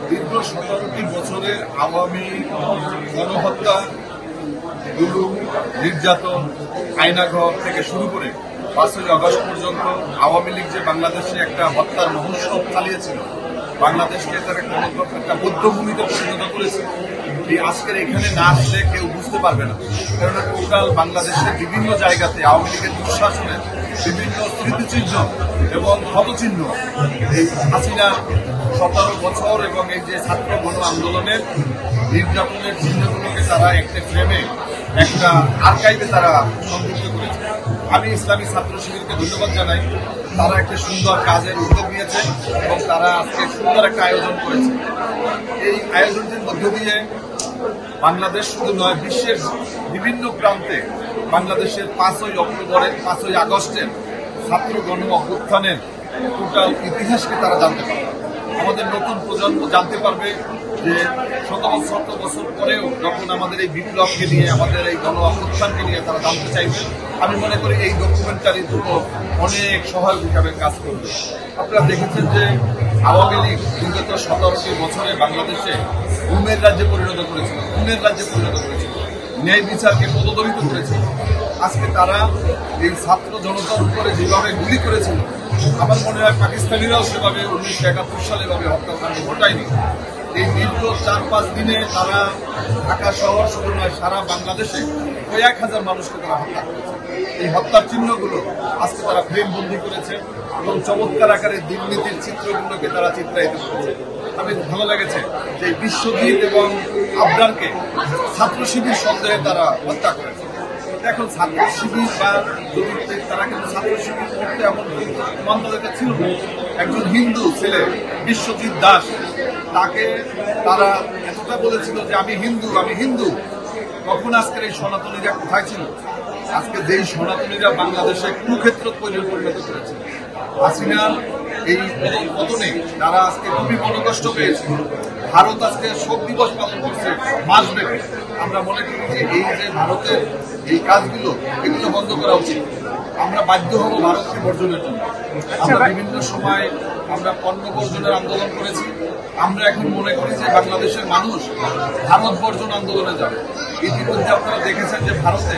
দীর্ঘ 17টি বছরের আওয়ামী গণহত্যা, জুলুম, নির্যাতন, আয়নাঘর থেকে শুরু করে 5ই আগস্ট পর্যন্ত আওয়ামী লীগ যে বাংলাদেশে একটা হত্যার মহোৎসব চালিয়েছিল, বাংলাদেশকে তার একটা বদ্ধভূমিতে পরিণত করেছে। এই আজকের এখানে না আসলে কেউ বুঝতে পারবে না, কারণ টোটাল বাংলাদেশের বিভিন্ন জায়গাতে আওয়ামী লীগের দুঃশাসনের বিভিন্ন স্মৃতিচিহ্ন এবং ক্ষতচিহ্ন এই হাসিনা 17 বছর এবং এই যে ছাত্র গণ আন্দোলনের নির্যাতনের চিহ্নগুলোকে তারা একটা ফ্রেমে, একটা আর্কাইভে তারা সংযুক্ত করেছে। আমি ইসলামী ছাত্র শিবিরকে ধন্যবাদ জানাই। তারা একটা সুন্দর কাজের উদ্যোগ নিয়েছে এবং তারা আজকে সুন্দর একটা আয়োজন করেছে। এই আয়োজনটির মধ্য দিয়ে বাংলাদেশ শুধু নয়, বিশ্বের বিভিন্ন প্রান্তে বাংলাদেশের 5ই অক্টোবরের 5ই আগস্টের ছাত্র গণ অভ্যুত্থানের টোটাল ইতিহাসকে তারা জানতে পারবে। আমাদের নতুন প্রজন্ম জানতে পারবে যে 17 বছর পরেও যখন আমাদের এই বিপ্লবকে নিয়ে, আমাদের এই গণ অভ্যুত্থানকে নিয়ে তারা জানতে চাইবে, আমি মনে করি এই ডকুমেন্টারি দুটো অনেক সহায়ক হিসাবে কাজ করবে। আপনারা দেখেছেন যে আওয়ামী লীগ বিগত 17টি বছরে বাংলাদেশে গুমের রাজ্যে পরিণত করেছিল, খুনের রাজ্যে পরিণত করেছিল, ন্যায় বিচারকে পদদলিত করেছিল। আজকে তারা এই ছাত্র জনতার উপরে যেভাবে গুলি করেছিল, আমার মনে হয় পাকিস্তানিরাও সেভাবে 1971 সালে এভাবে হত্যাকাণ্ড ঘটায়নি। এই দীর্ঘ 4-5 দিনে তারা ঢাকা শহর শুধু নয়, সারা বাংলাদেশে কয়েক হাজার মানুষকে তারা হত্যা করেছে। এই হত্যার চিহ্নগুলো আজকে তারা ফ্রেমবন্দি করেছে এবং চমৎকার আকারে দুর্নীতির চিত্রগুলোকে তারা চিত্রায়িত করেছে। আমি ভালো লেগেছে যে বিশ্বজিৎ এবং আবরারকে ছাত্র শিবির সন্দেহে তারা হত্যা করেছে। এখন ছাত্র শিবির বা যদি তারা কিন্তু ছাত্র শিবির করতে এমন মন্তব্যটা ছিল না। একজন হিন্দু ছেলে বিশ্বজিৎ দাস, তাকে তারা এতটা বলেছিল যে আমি হিন্দু, আমি হিন্দু। কখন আজকের এই সনাতনীরা কোথায় ছিল? আজকে যেই সনাতনীরা বাংলাদেশে কুক্ষেত্র পরিণত করেছে, হাসিনার এই পতনে তারা আজকে খুবই মনোকষ্ট পেয়েছে। ভারত আজকে শোক দিবস পালন করছে মাসব্যাপী। আমরা মনে করি যে এই যে ভারতের এই কাজগুলো, এগুলো বন্ধ করা উচিত। আমরা বাধ্য হব ভারতকে বর্জনের জন্য। আমরা বিভিন্ন সময় আমরা পণ্য বর্জনের আন্দোলন করেছি। আমরা এখন মনে করি যে বাংলাদেশের মানুষ ভারত বর্জন আন্দোলনে যাবে। ইতিমধ্যে আপনারা দেখেছেন যে ভারতে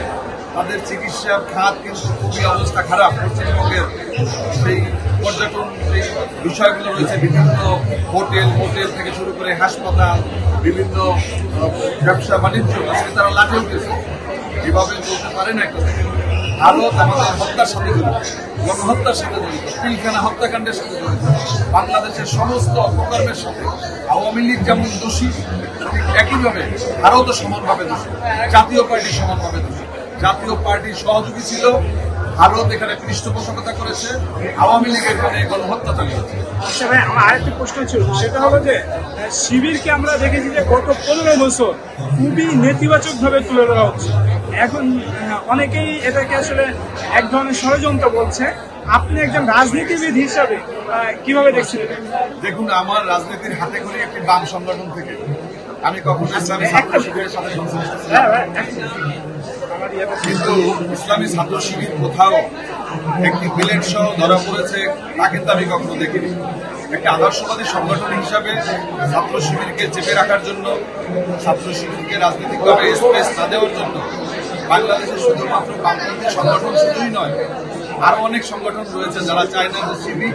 তাদের চিকিৎসার খাত কিন্তু খুবই অবস্থা খারাপ। পশ্চিমবঙ্গের সেই পর্যটন যে বিষয়গুলো রয়েছে, বিভিন্ন হোটেল থেকে শুরু করে হাসপাতাল, বিভিন্ন ব্যবসা বাণিজ্য, আজকে তারা লাঠে উঠেছে। এভাবে চলতে পারে না। একটা ভারত আমাদের হত্যার সাথে জড়িত, গণহত্যার সাথে জড়িত, পিলখানা হত্যাকাণ্ডের সাথে জড়িত, বাংলাদেশের সমস্ত অপকর্মের সাথে। আওয়ামী লীগ যেমন দোষী, একইভাবে ভারতও সমানভাবে দোষী, জাতীয় পার্টি সমানভাবে দোষী। জাতীয় পার্টির সহযোগী ছিল ভারত, এখানে পৃষ্ঠপোষকতা করেছে, আওয়ামী লীগ এখানে গণহত্যা চালিয়েছে। আচ্ছা ভাই, আমার আরেকটি প্রশ্ন ছিল, সেটা হলো যে শিবিরকে আমরা দেখেছি যে গত 15 বছর খুবই নেতিবাচক ভাবে তুলে ধরা হচ্ছে। এখন অনেকেই এটাকে আসলে এক ধরনের ষড়যন্ত্র বলছে। আপনি একজন রাজনীতিবিদ হিসাবে কিভাবে দেখছেন? দেখুন, আমার রাজনীতির হাতে খড়ি একটি বাম সংগঠন থেকে। আমি কখনো ইসলামী ছাত্র শিবিরের সাথে সংশ্লিষ্ট ছিলাম, কিন্তু ইসলামী ছাত্র শিবির কোথাও একটি বিলেট সহ ধরা পড়েছে তা কিন্তু আমি কখনো দেখিনি। একটা আদর্শবাদী সংগঠন হিসাবে ছাত্র শিবিরকে চেপে রাখার জন্য, ছাত্র শিবিরকে রাজনৈতিকভাবে স্পেস না দেওয়ার জন্য বাংলাদেশে শুধুমাত্র বামপন্থী সংগঠন শুধুই নয়, আরো অনেক সংগঠন রয়েছে যারা চায় না যে সিভিক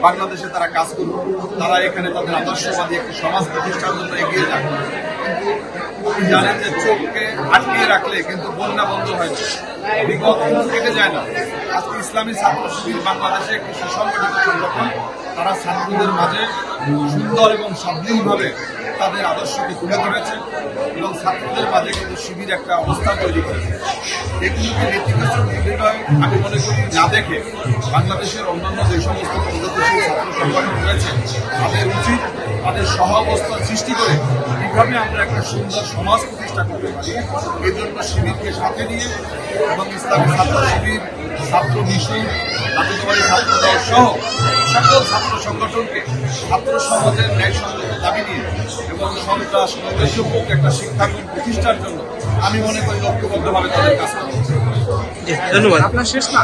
বাংলাদেশে তারা কাজ করবে, তারা এখানে তাদের আদর্শবাদী একটি সমাজ প্রতিষ্ঠার জন্য এগিয়ে যাবে। কিন্তু জানেন যে চোখকে আটকিয়ে রাখলে কিন্তু বন্যা বন্ধ হয় না, বিপদ কেটে যায় না। আজকে ইসলামী ছাত্র শিবির বাংলাদেশে একটি সুসংগঠিত সংগঠন। তারা ছাত্রদের মাঝে সুন্দর এবং সাবলীলভাবে তাদের আদর্শকে তুলে ধরেছে এবং ছাত্রদের মাঝে কিন্তু শিবির একটা অবস্থান তৈরি করেছে। এগুলোকে নেতিবাচক বিষয় আমি মনে করি না দেখে বাংলাদেশের অন্যান্য যে সমস্ত প্রগতিশীল ছাত্র সংগঠন রয়েছে, তাদের উচিত তাদের সহ অবস্থান সৃষ্টি করে কিভাবে আমরা একটা সুন্দর সমাজ প্রতিষ্ঠা করতে পারি, এই জন্য শিবিরকে সাথে নিয়ে এবং ইসলামী ছাত্র শিবির, ছাত্র মিশন, জাতীয়তাবাদী ছাত্র দল সহ সকল ছাত্র সংগঠনকে ছাত্র সমাজের ন্যায়সঙ্গত দাবি নিয়ে এবং সন্ত্রাস নৈরাজ্যমুক্ত একটা শিক্ষাক্রম প্রতিষ্ঠার জন্য আমি মনে করি ঐক্যবদ্ধভাবে তাদের কাজ করা উচিত। ধন্যবাদ। আপনার শেষ না।